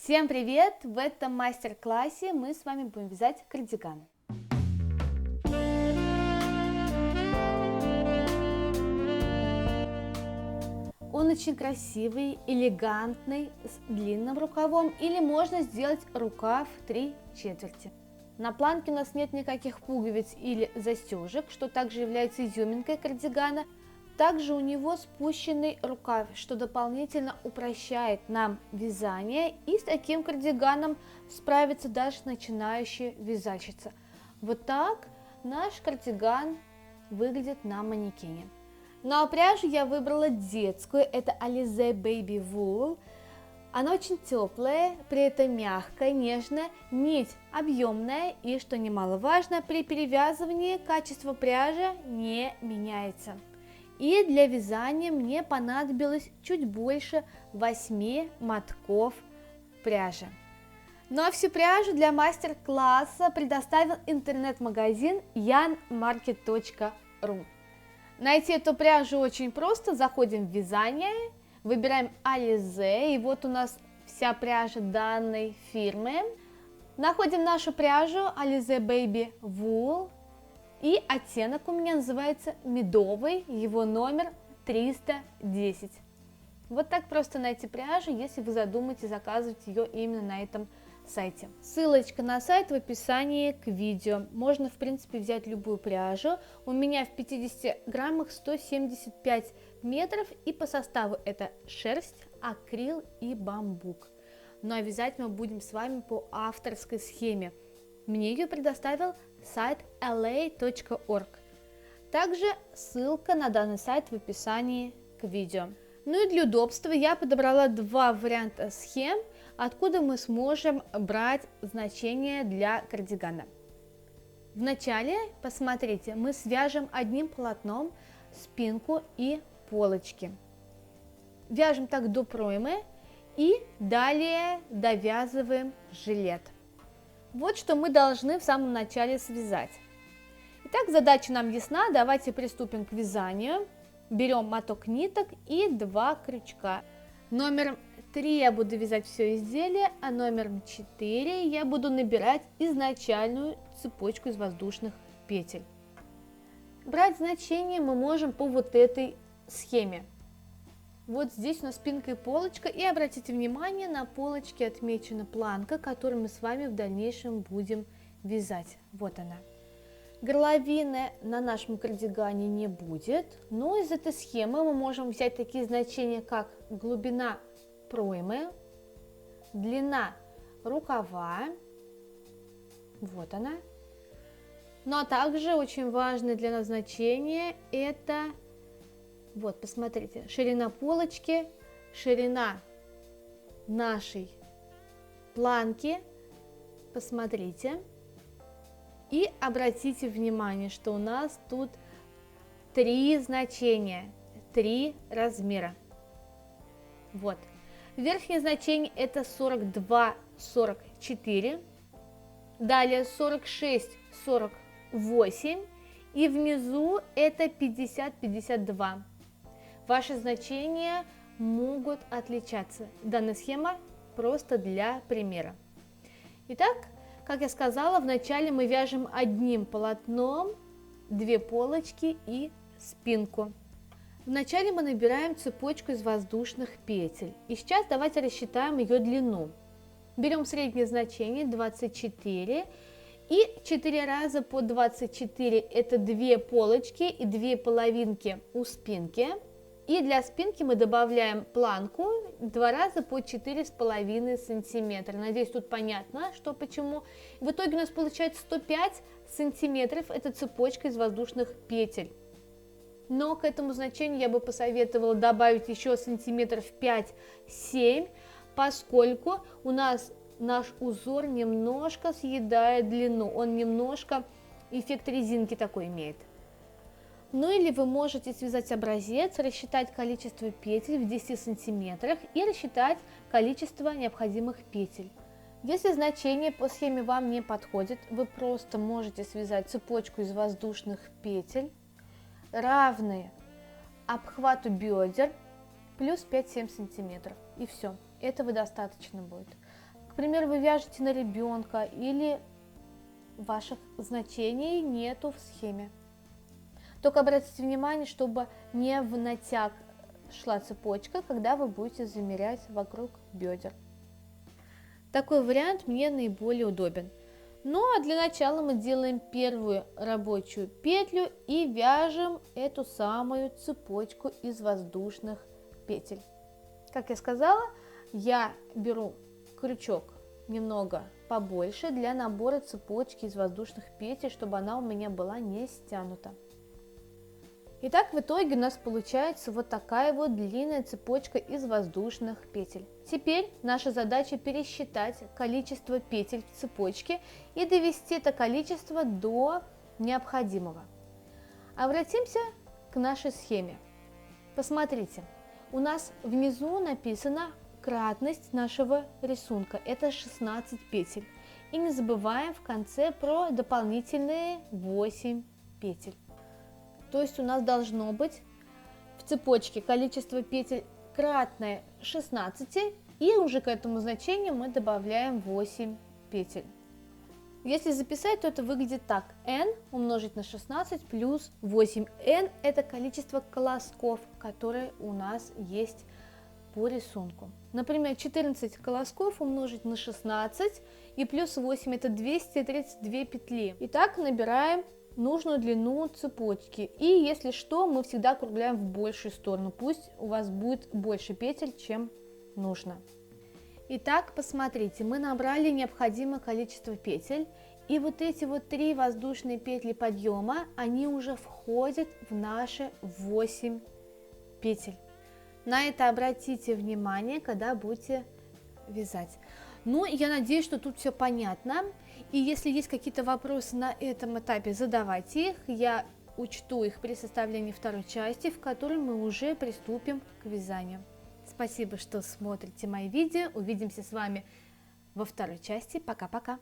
Всем привет! В этом мастер-классе мы с вами будем вязать кардиган. Он очень красивый, элегантный, с длинным рукавом, или можно сделать рукав 3/4. На планке у нас нет никаких пуговиц или застежек, что также является изюминкой кардигана. Также у него спущенный рукав, что дополнительно упрощает нам вязание, и с таким кардиганом справится даже начинающая вязальщица. Вот так наш кардиган выглядит на манекене. Ну а пряжу я выбрала детскую, это Alize Baby Wool. Она очень теплая, при этом мягкая, нежная, нить объемная и, что немаловажно, при перевязывании качество пряжи не меняется. И для вязания мне понадобилось чуть больше 8 мотков пряжи. Ну а всю пряжу для мастер-класса предоставил интернет-магазин yanmarket.ru. Найти эту пряжу очень просто. Заходим в вязание, выбираем Alize, и вот у нас вся пряжа данной фирмы. Находим нашу пряжу Alize Baby Wool. И оттенок у меня называется медовый, его номер 310. Вот так просто найти пряжу, если вы задумаете заказывать ее именно на этом сайте. Ссылочка на сайт в описании к видео. Можно, в принципе, взять любую пряжу. У меня в 50 граммах 175 метров, и по составу это шерсть, акрил и бамбук. Ну а вязать мы будем с вами по авторской схеме. Мне ее предоставил сайт la.org. Также ссылка на данный сайт в описании к видео. Ну и для удобства я подобрала два варианта схем, откуда мы сможем брать значения для кардигана. Вначале, посмотрите, мы свяжем одним полотном спинку и полочки. Вяжем так до проймы и далее довязываем жилет. Вот что мы должны в самом начале связать. Итак, задача нам ясна, давайте приступим к вязанию. Берем моток ниток и 2 крючка. Номером 3 я буду вязать все изделие, а номером 4 я буду набирать изначальную цепочку из воздушных петель. Брать значение мы можем по вот этой схеме. Вот здесь у нас спинка и полочка, и обратите внимание, на полочке отмечена планка, которую мы с вами в дальнейшем будем вязать. Вот она. Горловины на нашем кардигане не будет, но из этой схемы мы можем взять такие значения, как глубина проймы, длина рукава, вот она. Ну а также очень важное для нас значение это... Вот, посмотрите, ширина полочки, ширина нашей планки, посмотрите. И обратите внимание, что у нас тут 3 значения, 3 размера. Вот, верхнее значение это 42-44, далее 46-48 и внизу это 50-52. Ваши значения могут отличаться. Данная схема просто для примера. Итак, как я сказала, вначале мы вяжем одним полотном 2 полочки и спинку. Вначале мы набираем цепочку из воздушных петель. И сейчас давайте рассчитаем ее длину. Берем среднее значение 24 и 4 раза по 24 это 2 полочки и 2 половинки у спинки. И для спинки мы добавляем планку 2 раза по 4,5 сантиметра. Надеюсь, тут понятно, что почему. В итоге у нас получается 105 сантиметров. Это цепочка из воздушных петель. Но к этому значению я бы посоветовала добавить еще сантиметров 5-7, поскольку у нас наш узор немножко съедает длину. Он немножко эффект резинки такой имеет. Ну или вы можете связать образец, рассчитать количество петель в 10 сантиметрах и рассчитать количество необходимых петель. Если значение по схеме вам не подходит, вы просто можете связать цепочку из воздушных петель, равные обхвату бедер, плюс 5-7 сантиметров. И все, этого достаточно будет. Например, вы вяжете на ребенка или ваших значений нету в схеме. Только обратите внимание, чтобы не в натяг шла цепочка, когда вы будете замерять вокруг бедер. Такой вариант мне наиболее удобен. Ну а для начала мы делаем первую рабочую петлю и вяжем эту самую цепочку из воздушных петель. Как я сказала, я беру крючок немного побольше для набора цепочки из воздушных петель, чтобы она у меня была не стянута. Итак, в итоге у нас получается вот такая вот длинная цепочка из воздушных петель. Теперь наша задача пересчитать количество петель в цепочке и довести это количество до необходимого. Обратимся к нашей схеме. Посмотрите, у нас внизу написано кратность нашего рисунка, это 16 петель. И не забываем в конце про дополнительные 8 петель. То есть у нас должно быть в цепочке количество петель кратное 16, и уже к этому значению мы добавляем 8 петель. Если записать, то это выглядит так: n умножить на 16 плюс 8. n это количество колосков, которые у нас есть по рисунку. Например, 14 колосков умножить на 16 и плюс 8 это 232 петли. Итак, набираем нужную длину цепочки. И если что, мы всегда округляем в большую сторону. Пусть у вас будет больше петель, чем нужно. Итак, посмотрите, мы набрали необходимое количество петель. И вот эти вот 3 воздушные петли подъема, они уже входят в наши 8 петель. На это обратите внимание, когда будете вязать. Ну, я надеюсь, что тут все понятно. И если есть какие-то вопросы на этом этапе, задавайте их. Я учту их при составлении второй части, в которой мы уже приступим к вязанию. Спасибо, что смотрите мои видео. Увидимся с вами во второй части. Пока-пока.